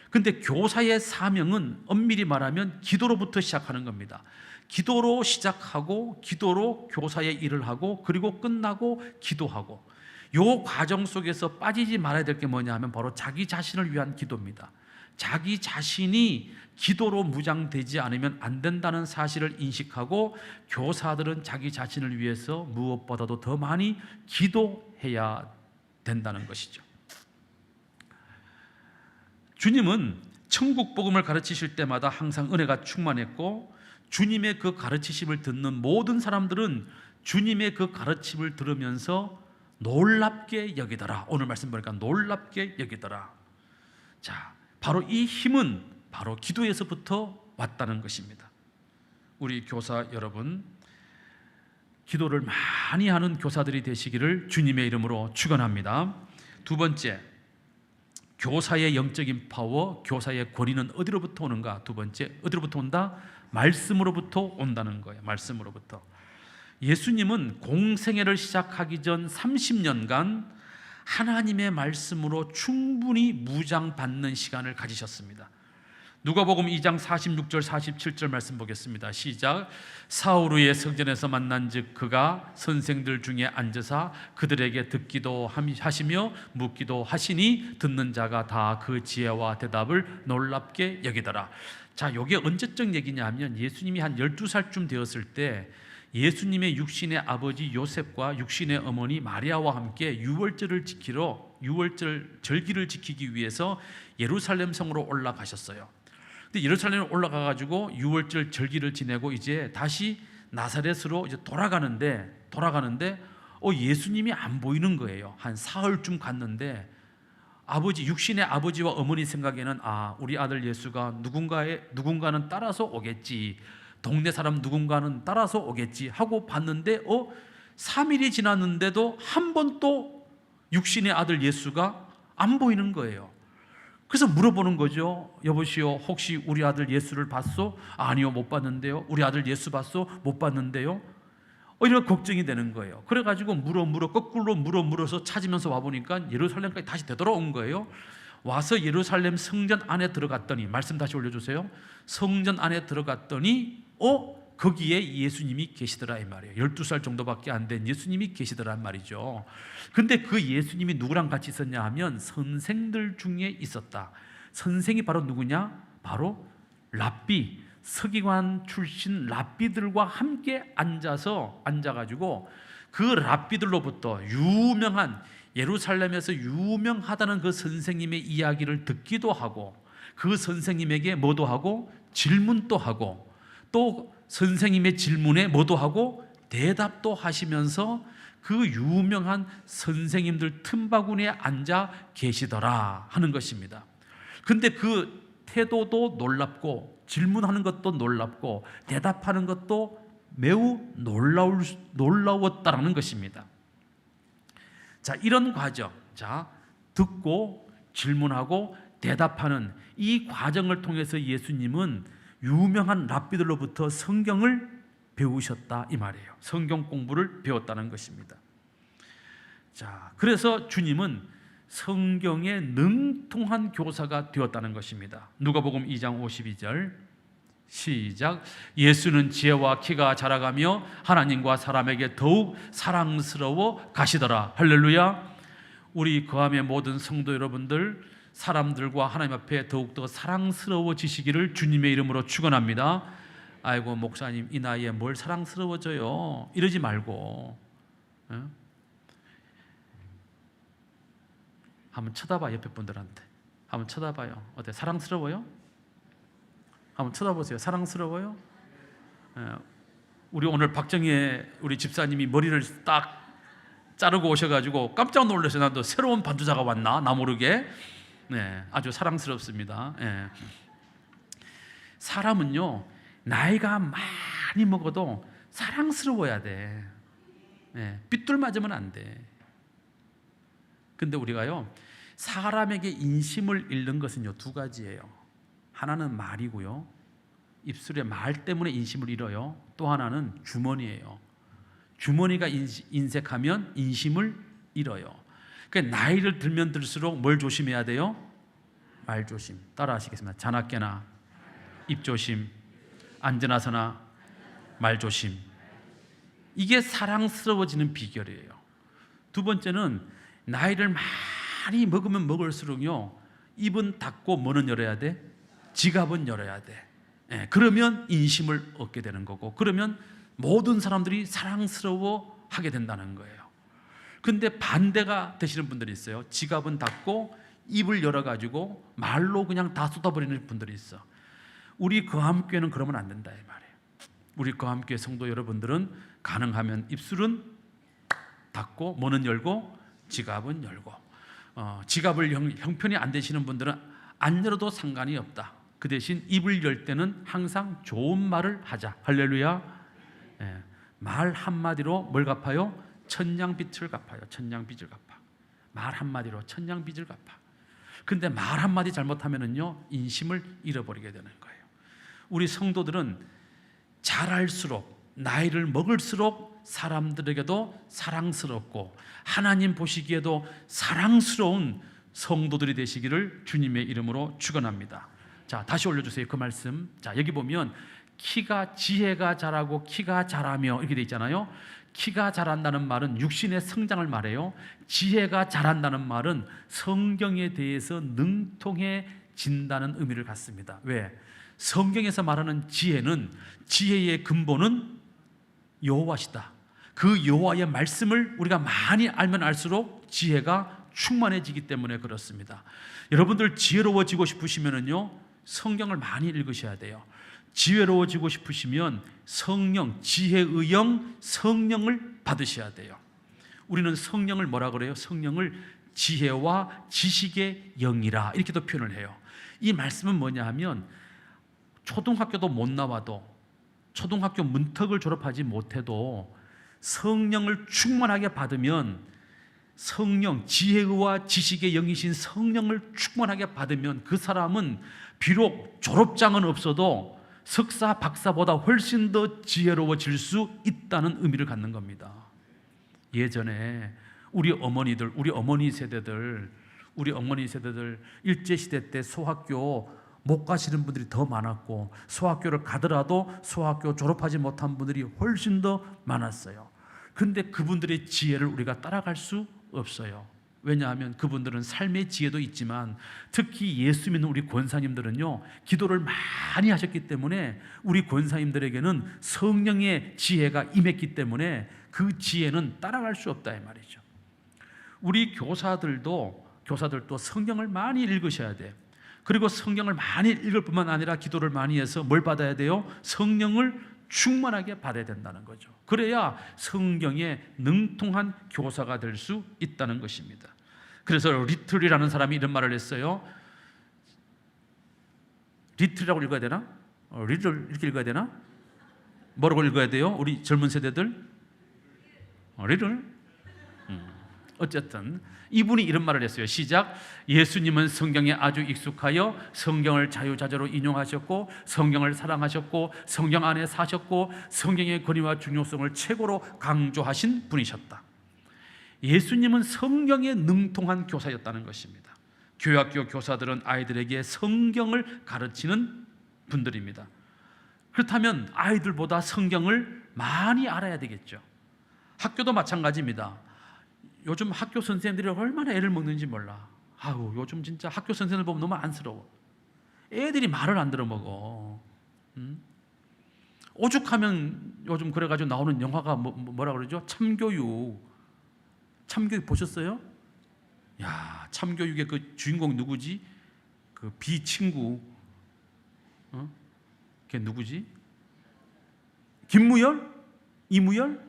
근데 교사의 사명은 엄밀히 말하면 기도로부터 시작하는 겁니다. 기도로 시작하고 기도로 교사의 일을 하고 그리고 끝나고 기도하고, 이 과정 속에서 빠지지 말아야 될 게 뭐냐 하면 바로 자기 자신을 위한 기도입니다. 자기 자신이 기도로 무장되지 않으면 안 된다는 사실을 인식하고, 교사들은 자기 자신을 위해서 무엇보다도 더 많이 기도해야 된다는 것이죠. 주님은 천국 복음을 가르치실 때마다 항상 은혜가 충만했고, 주님의 그 가르치심을 듣는 모든 사람들은 주님의 그 가르침을 들으면서 놀랍게 여기더라. 오늘 말씀 보니까 놀랍게 여기더라. 자, 바로 이 힘은 바로 기도에서부터 왔다는 것입니다. 우리 교사 여러분, 기도를 많이 하는 교사들이 되시기를 주님의 이름으로 축원합니다. 두 번째, 교사의 영적인 파워, 교사의 권위는 어디로부터 오는가? 두 번째, 어디로부터 온다? 말씀으로부터 온다는 거예요. 말씀으로부터. 예수님은 공생애를 시작하기 전 30년간 하나님의 말씀으로 충분히 무장받는 시간을 가지셨습니다. 누가복음 2장 46절 47절 말씀 보겠습니다. 시작. 사흘 후에 성전에서 만난즉 그가 선생들 중에 앉으사 그들에게 듣기도 하시며 묻기도 하시니 듣는 자가 다 그 지혜와 대답을 놀랍게 여기더라. 자, 이게 언제적 얘기냐 하면 예수님이 한 12살쯤 되었을 때 예수님의 육신의 아버지 요셉과 육신의 어머니 마리아와 함께 유월절을 지키러, 유월절 절기를 지키기 위해서 예루살렘 성으로 올라가셨어요. 근데 예루살렘에 올라가 가지고 유월절 절기를 지내고 이제 다시 나사렛으로 이제 돌아가는데 예수님이 안 보이는 거예요. 한 사흘쯤 갔는데 육신의 아버지와 어머니 생각에는 우리 아들 예수가 누군가는 따라서 오겠지, 동네 사람 누군가는 따라서 오겠지 하고 봤는데 3일이 지났는데도 한 번도 육신의 아들 예수가 안 보이는 거예요. 그래서 물어보는 거죠. 여보시오, 혹시 우리 아들 예수를 봤소? 아니요, 못 봤는데요. 우리 아들 예수 봤소? 못 봤는데요. 이런 걱정이 되는 거예요. 그래가지고 거꾸로 물어서 찾으면서 와보니까 예루살렘까지 다시 되돌아온 거예요. 와서 예루살렘 성전 안에 들어갔더니, 말씀 다시 올려주세요. 성전 안에 들어갔더니 거기에 예수님이 계시더라 이 말이에요. 12살 정도밖에 안 된 예수님이 계시더란 말이죠. 근데 그 예수님이 누구랑 같이 있었냐 하면 선생들 중에 있었다. 선생이 바로 누구냐? 바로 랍비, 서기관 출신 랍비들과 함께 앉아가지고 그 랍비들로부터 예루살렘에서 유명하다는 그 선생님의 이야기를 듣기도 하고, 그 선생님에게 뭐도 하고 질문도 하고, 또 선생님의 질문에 뭐도 하고 대답도 하시면서 그 유명한 선생님들 틈바구니에 앉아 계시더라 하는 것입니다. 근데 그 태도도 놀랍고, 질문하는 것도 놀랍고, 대답하는 것도 매우 놀라웠다라는 것입니다. 자, 이런 과정, 듣고 질문하고 대답하는 이 과정을 통해서 예수님은 유명한 랍비들로부터 성경을 배우셨다 이 말이에요. 성경 공부를 배웠다는 것입니다. 자, 그래서 주님은 성경에 능통한 교사가 되었다는 것입니다. 누가복음 2장 52절 시작. 예수는 지혜와 키가 자라가며 하나님과 사람에게 더욱 사랑스러워 가시더라. 할렐루야. 우리 거함의 모든 성도 여러분들, 사람들과 하나님 앞에 더욱더 사랑스러워지시기를 주님의 이름으로 축원합니다. 아이고 목사님 이 나이에 뭘 사랑스러워져요 이러지 말고 한번 쳐다봐. 옆에 분들한테 한번 쳐다봐요. 어때? 사랑스러워요? 한번 쳐다보세요. 사랑스러워요? 우리 오늘 박정희 우리 집사님이 머리를 딱 자르고 오셔가지고 깜짝 놀라서 나도 새로운 반주자가 왔나? 나 모르게. 네, 아주 사랑스럽습니다. 네. 사람은요 나이가 많이 먹어도 사랑스러워야 돼. 네, 삐뚤맞으면 안 돼. 근데 우리가요 사람에게 인심을 잃는 것은요 두 가지예요. 하나는 말이고요, 입술의 말 때문에 인심을 잃어요. 또 하나는 주머니예요. 주머니가 인색하면 인심을 잃어요. 그러니까 나이를 들면 들수록 뭘 조심해야 돼요? 말 조심. 따라 하시겠습니다. 자나깨나 입 조심, 앉으나서나 말 조심. 이게 사랑스러워지는 비결이에요. 두 번째는 나이를 많이 먹으면 먹을수록요 입은 닫고 뭐는 열어야 돼? 지갑은 열어야 돼. 그러면 인심을 얻게 되는 거고, 그러면 모든 사람들이 사랑스러워하게 된다는 거예요. 근데 반대가 되시는 분들이 있어요. 지갑은 닫고 입을 열어가지고 말로 그냥 다 쏟아버리는 분들이 있어. 우리 거함교회는 그러면 안 된다 이 말이에요. 우리 거함교회 성도 여러분들은 가능하면 입술은 닫고 뭐는 열고 지갑은 열고, 지갑을 형편이 안 되시는 분들은 안 열어도 상관이 없다. 그 대신 입을 열 때는 항상 좋은 말을 하자. 할렐루야. 말 한마디로 뭘 갚아요? 천냥빚을 갚아요. 천냥빚을 갚아. 말 한마디로 천냥빚을 갚아. 근데 말 한마디 잘못하면은요 인심을 잃어버리게 되는 거예요. 우리 성도들은 잘할수록, 나이를 먹을수록 사람들에게도 사랑스럽고 하나님 보시기에도 사랑스러운 성도들이 되시기를 주님의 이름으로 축원합니다. 자, 다시 올려주세요. 그 말씀. 자, 여기 보면 지혜가 자라고 키가 자라며 이렇게 돼 있잖아요. 키가 자란다는 말은 육신의 성장을 말해요. 지혜가 자란다는 말은 성경에 대해서 능통해진다는 의미를 갖습니다. 왜? 성경에서 말하는 지혜는, 지혜의 근본은 여호와시다. 그 여호와의 말씀을 우리가 많이 알면 알수록 지혜가 충만해지기 때문에 그렇습니다. 여러분들 지혜로워지고 싶으시면요 성경을 많이 읽으셔야 돼요. 지혜로워지고 싶으시면 성령, 지혜의 영 성령을 받으셔야 돼요. 우리는 성령을 뭐라 그래요? 성령을 지혜와 지식의 영이라 이렇게도 표현을 해요. 이 말씀은 뭐냐 하면 초등학교도 못 나와도, 초등학교 문턱을 졸업하지 못해도 성령을 충만하게 받으면, 성령, 지혜와 지식의 영이신 성령을 충만하게 받으면 그 사람은 비록 졸업장은 없어도 석사, 박사보다 훨씬 더 지혜로워질 수 있다는 의미를 갖는 겁니다. 예전에 우리 어머니들, 우리 어머니 세대들 일제시대 때 소학교 못 가시는 분들이 더 많았고, 소학교를 가더라도 소학교 졸업하지 못한 분들이 훨씬 더 많았어요. 근데 그분들의 지혜를 우리가 따라갈 수 없어요. 왜냐하면 그분들은 삶의 지혜도 있지만 특히 예수 믿는 우리 권사님들은요 기도를 많이 하셨기 때문에 우리 권사님들에게는 성령의 지혜가 임했기 때문에 그 지혜는 따라갈 수 없다 이 말이죠. 우리 교사들도 성경을 많이 읽으셔야 돼요. 그리고 성경을 많이 읽을 뿐만 아니라 기도를 많이 해서 뭘 받아야 돼요? 성령을 충만하게 받아야 된다는 거죠. 그래야 성경에 능통한 교사가 될 수 있다는 것입니다. 그래서 리틀이라는 사람이 이런 말을 했어요. 리틀이라고 읽어야 되나? 리틀 이렇게 읽어야 되나? 뭐라고 읽어야 돼요? 우리 젊은 세대들? 리틀? 어쨌든 이분이 이런 말을 했어요. 시작. 예수님은 성경에 아주 익숙하여 성경을 자유자재로 인용하셨고 성경을 사랑하셨고 성경 안에 사셨고 성경의 권위와 중요성을 최고로 강조하신 분이셨다. 예수님은 성경에 능통한 교사였다는 것입니다. 교회학교 교사들은 아이들에게 성경을 가르치는 분들입니다. 그렇다면 아이들보다 성경을 많이 알아야 되겠죠. 학교도 마찬가지입니다. 요즘 학교 선생님들이 얼마나 애를 먹는지 몰라. 아우, 요즘 진짜 학교 선생님들 보면 너무 안쓰러워. 애들이 말을 안 들어먹어. 오죽하면 요즘 그래가지고 나오는 영화가 뭐라 그러죠? 참교육. 참교육 보셨어요? 야, 참교육의 그 주인공 누구지? 그 비친구, 걔 누구지? 김무열? 이무열?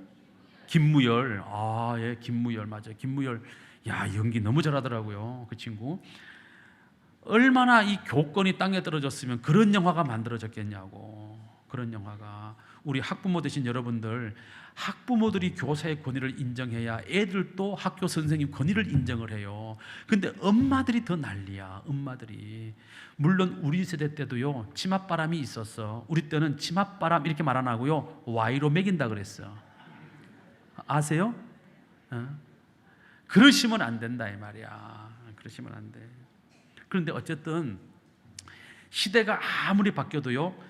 김무열. 아, 예, 김무열 맞아요. 김무열. 야, 연기 너무 잘하더라고요, 그 친구. 얼마나 이 교권이 땅에 떨어졌으면 그런 영화가 만들어졌겠냐고. 그런 영화가. 우리 학부모 되신 여러분들, 학부모들이 교사의 권위를 인정해야 애들도 학교 선생님 권위를 인정을 해요. 근데 엄마들이 더 난리야. 엄마들이. 물론 우리 세대 때도요, 치맛바람이 있었어. 우리 때는 치맛바람 이렇게 말 안 하고요, Y로 매긴다 그랬어. 아세요? 그러시면 안 된다 이 말이야. 그러시면 안 돼. 그런데 어쨌든 시대가 아무리 바뀌어도요,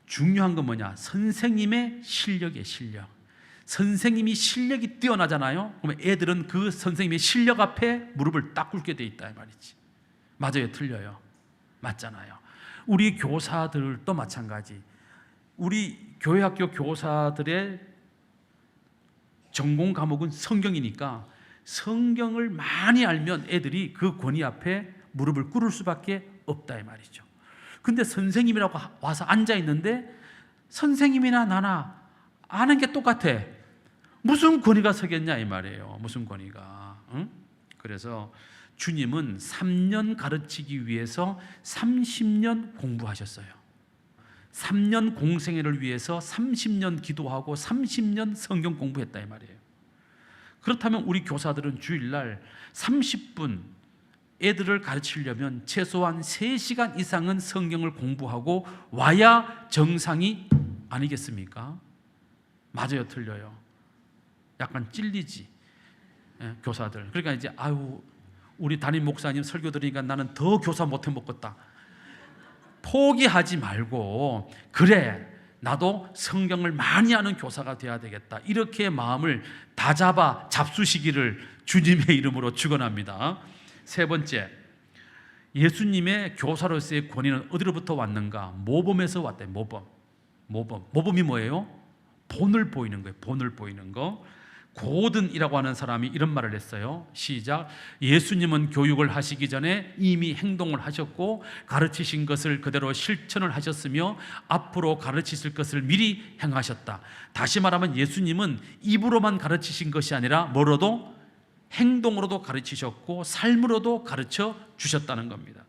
중요한 건 뭐냐? 선생님의 실력이에요. 실력. 선생님이 실력이 뛰어나잖아요. 그러면 애들은 그 선생님의 실력 앞에 무릎을 딱 꿇게 돼 있다 이 말이지. 맞아요? 틀려요? 맞잖아요. 우리 교사들도 마찬가지. 우리 교회학교 교사들의 전공 과목은 성경이니까 성경을 많이 알면 애들이 그 권위 앞에 무릎을 꿇을 수밖에 없다 이 말이죠. 근데 선생님이라고 와서 앉아 있는데 선생님이나 나나 아는 게 똑같아. 무슨 권위가 서겠냐 이 말이에요. 무슨 권위가. 응? 그래서 주님은 3년 가르치기 위해서 30년 공부하셨어요. 3년 공생애를 위해서 30년 기도하고 30년 성경 공부했다 이 말이에요. 그렇다면 우리 교사들은 주일날 30분 애들을 가르치려면 최소한 3시간 이상은 성경을 공부하고 와야 정상이 아니겠습니까? 맞아요, 틀려요? 약간 찔리지, 교사들. 그러니까 이제 아유, 우리 담임 목사님 설교 들으니까 나는 더 교사 못해 먹겠다. 포기하지 말고, 그래, 나도 성경을 많이 아는 교사가 돼야 되겠다, 이렇게 마음을 다잡아 잡수시기를 주님의 이름으로 축원합니다. 세 번째, 예수님의 교사로서의 권위는 어디로부터 왔는가? 모범에서 왔대. 모범이 뭐예요? 본을 보이는 거예요. 본을 보이는 거. 고든이라고 하는 사람이 이런 말을 했어요. 시작. 예수님은 교육을 하시기 전에 이미 행동을 하셨고 가르치신 것을 그대로 실천을 하셨으며 앞으로 가르치실 것을 미리 행하셨다. 다시 말하면 예수님은 입으로만 가르치신 것이 아니라 뭐로도? 행동으로도 가르치셨고 삶으로도 가르쳐 주셨다는 겁니다.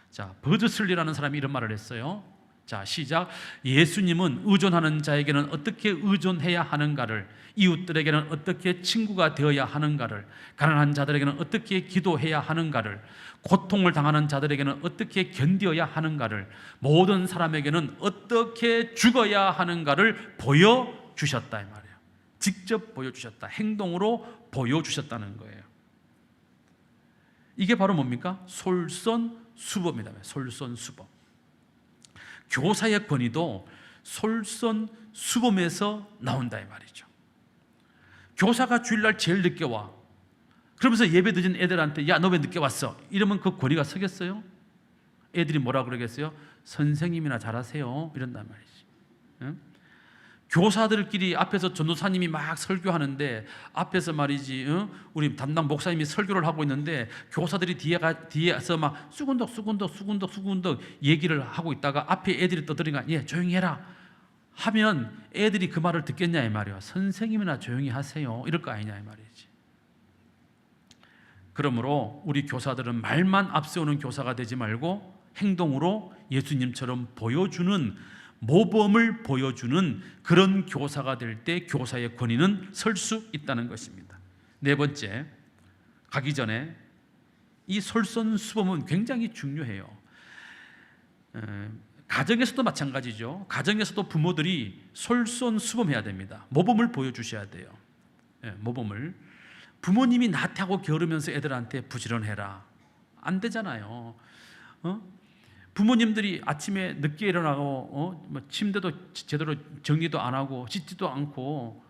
자, 버드슬리라는 사람이 이런 말을 했어요. 자, 시작. 예수님은 의존하는 자에게는 어떻게 의존해야 하는가를, 이웃들에게는 어떻게 친구가 되어야 하는가를, 가난한 자들에게는 어떻게 기도해야 하는가를, 고통을 당하는 자들에게는 어떻게 견뎌야 하는가를, 모든 사람에게는 어떻게 죽어야 하는가를 보여주셨다 이 말이에요. 직접 보여주셨다. 행동으로 보여주셨다는 거예요. 이게 바로 뭡니까? 솔선수범이다. 솔선수범. 교사의 권위도 솔선수범에서 나온다 이 말이죠. 교사가 주일날 제일 늦게 와. 그러면서 예배 늦은 애들한테 야, 너 왜 늦게 왔어? 이러면 그 권위가 서겠어요? 애들이 뭐라 그러겠어요? 선생님이나 잘하세요 이런단 말이지. 응? 교사들끼리 앞에서 전도사님이 막 설교하는데 앞에서 말이지, 우리 담당 목사님이 설교를 하고 있는데 교사들이 뒤에서 막 수군덕 얘기를 하고 있다가 앞에 애들이 떠들으니까 예, 조용히 해라 하면 애들이 그 말을 듣겠냐 이 말이야. 선생님이나 조용히 하세요 이럴 거 아니냐 이 말이지. 그러므로 우리 교사들은 말만 앞세우는 교사가 되지 말고 행동으로 예수님처럼 보여주는, 모범을 보여주는 그런 교사가 될 때 교사의 권위는 설 수 있다는 것입니다. 네 번째, 가기 전에 이 솔선수범은 굉장히 중요해요. 가정에서도 마찬가지죠. 가정에서도 부모들이 솔선수범해야 됩니다. 모범을 보여주셔야 돼요. 모범을. 부모님이 나태하고 게으르면서 애들한테 부지런해라, 안 되잖아요. 부모님들이 아침에 늦게 일어나고 침대도 제대로 정리도 안 하고 씻지도 않고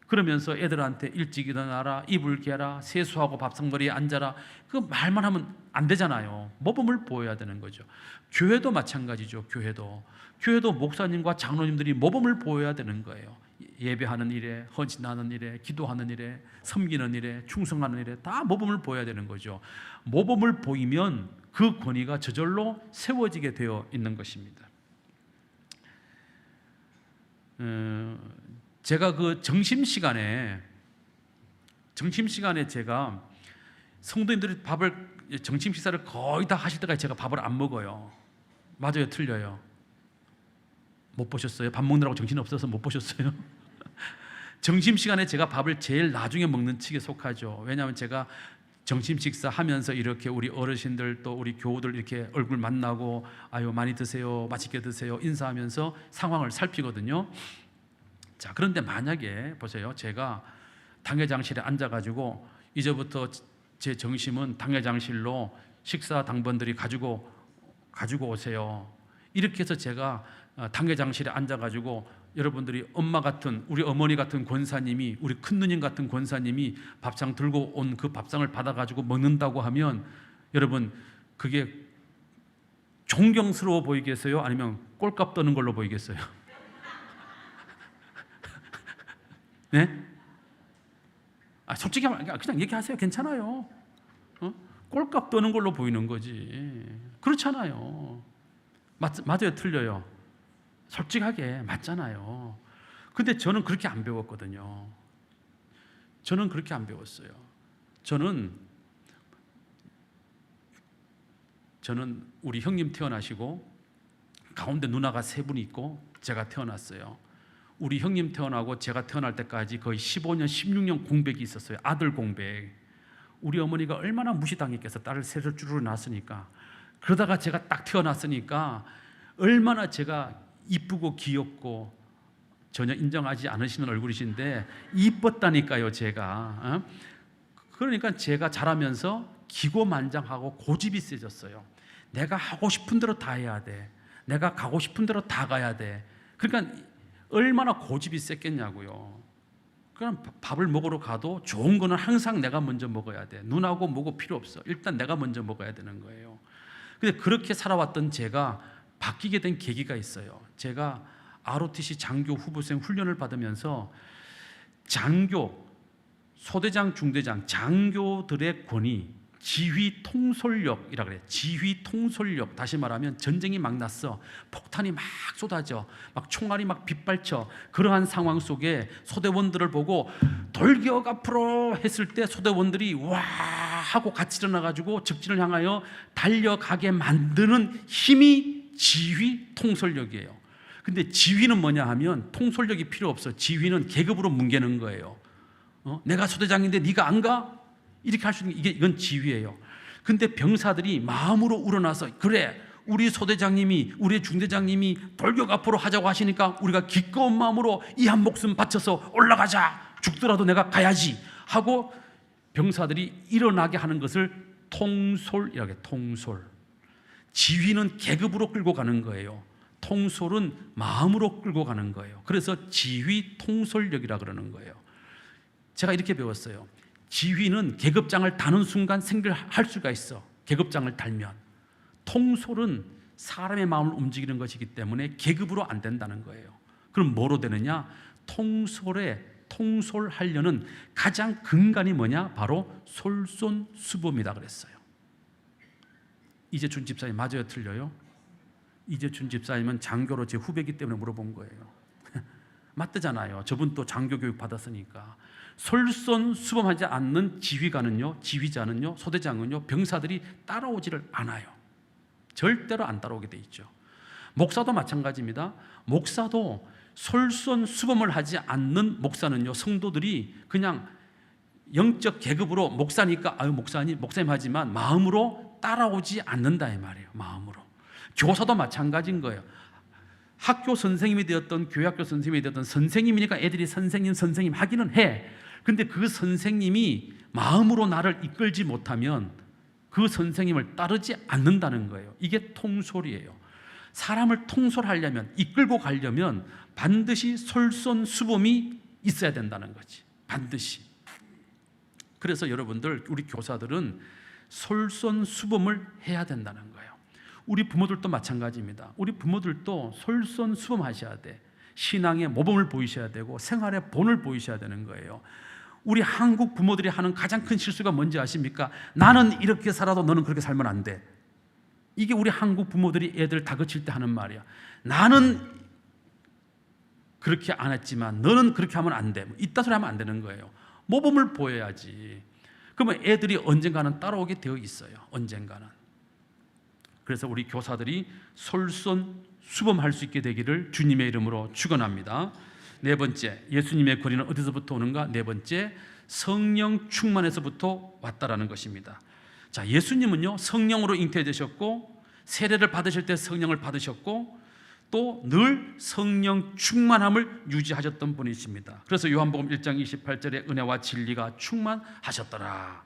그러면서 애들한테 일찍 일어나라, 이불 개라, 세수하고 밥상머리에 앉아라, 그 말만 하면 안 되잖아요. 모범을 보여야 되는 거죠. 교회도 마찬가지죠. 교회도 목사님과 장로님들이 모범을 보여야 되는 거예요. 예배하는 일에, 헌신하는 일에, 기도하는 일에, 섬기는 일에, 충성하는 일에 다 모범을 보여야 되는 거죠. 모범을 보이면 그 권위가 저절로 세워지게 되어 있는 것입니다. 제가 그 점심시간에 제가 성도님들이 점심 식사를 거의 다 하실 때까지 제가 밥을 안 먹어요. 맞아요, 틀려요? 못 보셨어요? 밥 먹느라고 정신이 없어서 못 보셨어요? 점심시간에 제가 밥을 제일 나중에 먹는 측에 속하죠. 왜냐하면 제가 점심 식사하면서 이렇게 우리 어르신들 또 우리 교우들 이렇게 얼굴 만나고 아유 많이 드세요, 맛있게 드세요 인사하면서 상황을 살피거든요. 자, 그런데 만약에 보세요, 제가 당회장실에 앉아가지고 이제부터 제 정심은 당회장실로 식사 당번들이 가지고 오세요. 이렇게 해서 제가 당회장실에 앉아가지고 여러분들이 엄마 같은 우리 어머니 같은 권사님이 우리 큰 누님 같은 권사님이 밥상 들고 온 그 밥상을 받아가지고 먹는다고 하면 여러분 그게 존경스러워 보이겠어요? 아니면 꼴값 떠는 걸로 보이겠어요? 네? 솔직히 그냥 얘기하세요. 괜찮아요. 꼴값 떠는 걸로 보이는 거지. 그렇잖아요. 맞아요, 틀려요? 솔직하게 맞잖아요. 근데 저는 그렇게 안 배웠거든요. 저는 그렇게 안 배웠어요. 저는 우리 형님 태어나시고 가운데 누나가 3분이 있고 제가 태어났어요. 우리 형님 태어나고 제가 태어날 때까지 거의 15년, 16년 공백이 있었어요. 아들 공백. 우리 어머니가 얼마나 무시당했겠어. 딸을 셋을 주르르 낳았으니까. 그러다가 제가 딱 태어났으니까 얼마나 제가 이쁘고 귀엽고 전혀 인정하지 않으시는 얼굴이신데 이뻤다니까요, 제가. 그러니까 제가 자라면서 기고만장하고 고집이 세졌어요. 내가 하고 싶은 대로 다 해야 돼. 내가 가고 싶은 대로 다 가야 돼. 그러니까 얼마나 고집이 셌겠냐고요. 그럼 밥을 먹으러 가도 좋은 거는 항상 내가 먼저 먹어야 돼. 눈하고 뭐고 필요 없어. 일단 내가 먼저 먹어야 되는 거예요. 근데 그렇게 살아왔던 제가 바뀌게 된 계기가 있어요. 제가 ROTC 장교 후보생 훈련을 받으면서 장교, 소대장, 중대장, 장교들의 권위, 지휘 통솔력이라 그래요. 지휘 통솔력. 다시 말하면 전쟁이 막 났어. 폭탄이 막 쏟아져. 막 총알이 막 빗발쳐. 그러한 상황 속에 소대원들을 보고 돌격 앞으로 했을 때 소대원들이 와 하고 같이 일어나가지고 적진을 향하여 달려가게 만드는 힘이 지휘 통솔력이에요. 근데 지휘는 뭐냐 하면 통솔력이 필요 없어. 지휘는 계급으로 뭉개는 거예요. 내가 소대장인데 네가 안 가? 이렇게 할 수 있는 이건 지휘예요. 근데 병사들이 마음으로 우러나서 그래 우리 소대장님이 우리 중대장님이 돌격 앞으로 하자고 하시니까 우리가 기꺼운 마음으로 이 한 목숨 바쳐서 올라가자. 죽더라도 내가 가야지 하고 병사들이 일어나게 하는 것을 통솔이라고 해요. 통솔. 지휘는 계급으로 끌고 가는 거예요. 통솔은 마음으로 끌고 가는 거예요. 그래서 지휘 통솔력이라 그러는 거예요. 제가 이렇게 배웠어요. 지휘는 계급장을 다는 순간 생길할 수가 있어. 계급장을 달면. 통솔은 사람의 마음을 움직이는 것이기 때문에 계급으로 안 된다는 거예요. 그럼 뭐로 되느냐? 통솔하려는 가장 근간이 뭐냐? 바로 솔선수범이다 그랬어요. 이재춘 집사님 맞아요, 틀려요? 이재춘 집사님은 장교로 제 후배이기 때문에 물어본 거예요. 맞대잖아요. 저분 또 장교 교육 받았으니까. 솔선수범하지 않는 지휘자는요, 소대장은요, 병사들이 따라오지를 않아요. 절대로 안 따라오게 돼 있죠. 목사도 마찬가지입니다. 목사도 솔선수범을 하지 않는 목사는요, 성도들이 그냥 영적 계급으로 목사니까 아유 목사님 하지만 마음으로 따라오지 않는다 이 말이에요. 마음으로. 교사도 마찬가지인 거예요. 학교 선생님이 되었던 교회학교 선생님이 되었던 선생님이니까 애들이 선생님 하기는 해. 근데 그 선생님이 마음으로 나를 이끌지 못하면 그 선생님을 따르지 않는다는 거예요. 이게 통솔이에요. 사람을 통솔하려면, 이끌고 가려면 반드시 솔선수범이 있어야 된다는 거지. 반드시. 그래서 여러분들, 우리 교사들은 솔선수범을 해야 된다는 거예요. 우리 부모들도 마찬가지입니다. 우리 부모들도 솔선수범하셔야 돼. 신앙의 모범을 보이셔야 되고 생활의 본을 보이셔야 되는 거예요. 우리 한국 부모들이 하는 가장 큰 실수가 뭔지 아십니까? 나는 이렇게 살아도 너는 그렇게 살면 안 돼. 이게 우리 한국 부모들이 애들 다그칠 때 하는 말이야. 나는 그렇게 안 했지만 너는 그렇게 하면 안 돼. 이따 소리 하면 안 되는 거예요. 모범을 보여야지. 그러면 애들이 언젠가는 따라오게 되어 있어요. 언젠가는. 그래서 우리 교사들이 솔선수범할 수 있게 되기를 주님의 이름으로 축원합니다. 네 번째, 예수님의 권위는 어디서부터 오는가? 네 번째, 성령 충만에서부터 왔다라는 것입니다. 자, 예수님은요, 성령으로 잉태되셨고 세례를 받으실 때 성령을 받으셨고 또 늘 성령 충만함을 유지하셨던 분이십니다. 그래서 요한복음 1장 28절에 은혜와 진리가 충만하셨더라.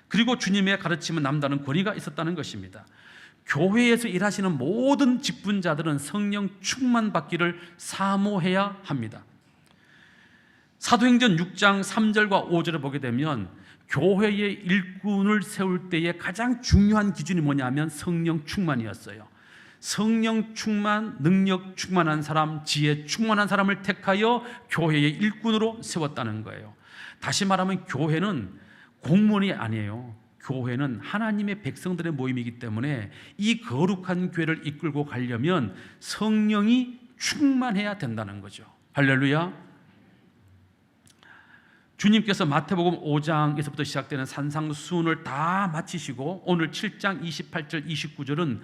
그리고 주님의 가르침은 남다른 권위가 있었다는 것입니다. 교회에서 일하시는 모든 직분자들은 성령 충만받기를 사모해야 합니다. 사도행전 6장 3절과 5절을 보게 되면 교회의 일꾼을 세울 때의 가장 중요한 기준이 뭐냐면 성령 충만이었어요. 성령 충만, 능력 충만한 사람, 지혜 충만한 사람을 택하여 교회의 일꾼으로 세웠다는 거예요. 다시 말하면 교회는 공무원이 아니에요. 교회는 하나님의 백성들의 모임이기 때문에 이 거룩한 교회를 이끌고 가려면 성령이 충만해야 된다는 거죠. 할렐루야. 주님께서 마태복음 5장에서부터 시작되는 산상수훈을 다 마치시고 오늘 7장 28절 29절은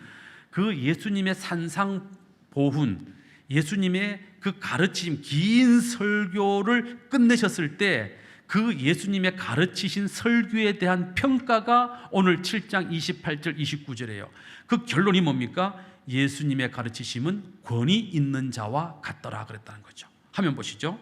그 예수님의 산상보훈, 예수님의 그 가르침, 긴 설교를 끝내셨을 때 그 예수님의 가르치신 설교에 대한 평가가 오늘 7장 28절 29절이에요. 그 결론이 뭡니까? 예수님의 가르치심은 권위 있는 자와 같더라 그랬다는 거죠. 화면 보시죠.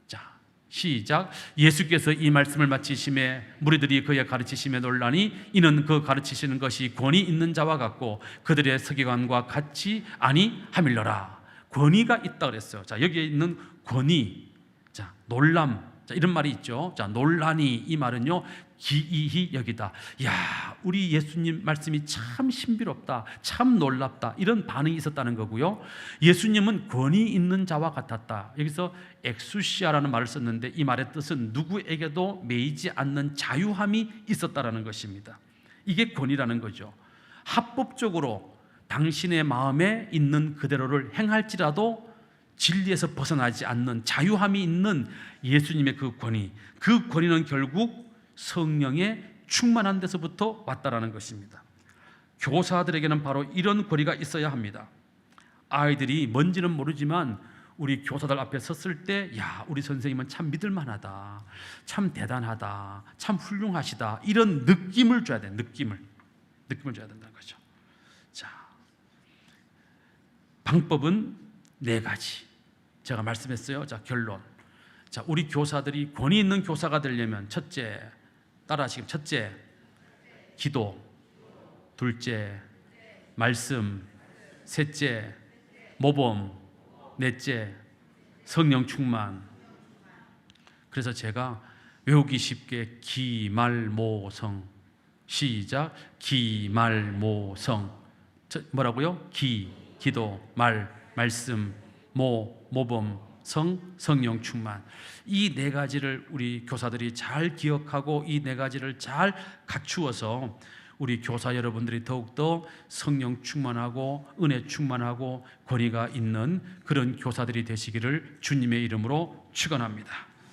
자, 시작. 예수께서 이 말씀을 마치심에 무리들이 그의 가르치심에 놀라니 이는 그 가르치시는 것이 권위 있는 자와 같고 그들의 서기관과 같이 아니하밀러라. 권위가 있다 그랬어요. 자, 여기에 있는 권위, 자, 놀람, 자, 이런 말이 있죠. 자, 놀라니, 이 말은요, 기이히 여기다. 야, 우리 예수님 말씀이 참 신비롭다, 참 놀랍다, 이런 반응이 있었다는 거고요. 예수님은 권위 있는 자와 같았다. 여기서 엑수시아라는 말을 썼는데 이 말의 뜻은 누구에게도 매이지 않는 자유함이 있었다라는 것입니다. 이게 권위라는 거죠. 합법적으로 당신의 마음에 있는 그대로를 행할지라도 진리에서 벗어나지 않는 자유함이 있는 예수님의 그 권위, 그 권위는 결국 성령의 충만한 데서부터 왔다라는 것입니다. 교사들에게는 바로 이런 권위가 있어야 합니다. 아이들이 뭔지는 모르지만 우리 교사들 앞에 섰을 때, 야, 우리 선생님은 참 믿을만하다, 참 대단하다, 참 훌륭하시다, 이런 느낌을 줘야 돼. 느낌을 줘야 된다는 거죠. 자, 방법은 네 가지. 제가 말씀했어요. 자, 결론. 자, 우리 교사들이 권위 있는 교사가 되려면 첫째, 따라하시기. 첫째, 기도. 둘째, 말씀. 셋째, 모범. 넷째, 성령 충만. 그래서 제가 외우기 쉽게 기말모성. 시작. 기말모성. 뭐라고요? 기도, 말씀, 모범, 성령 충만. 이 네 가지를 우리 교사들이 잘 기억하고 이 네 가지를 잘 갖추어서 우리 교사 여러분들이 더욱더 성령 충만하고 은혜 충만하고 권위가 있는 그런 교사들이 되시기를 주님의 이름으로 축원합니다.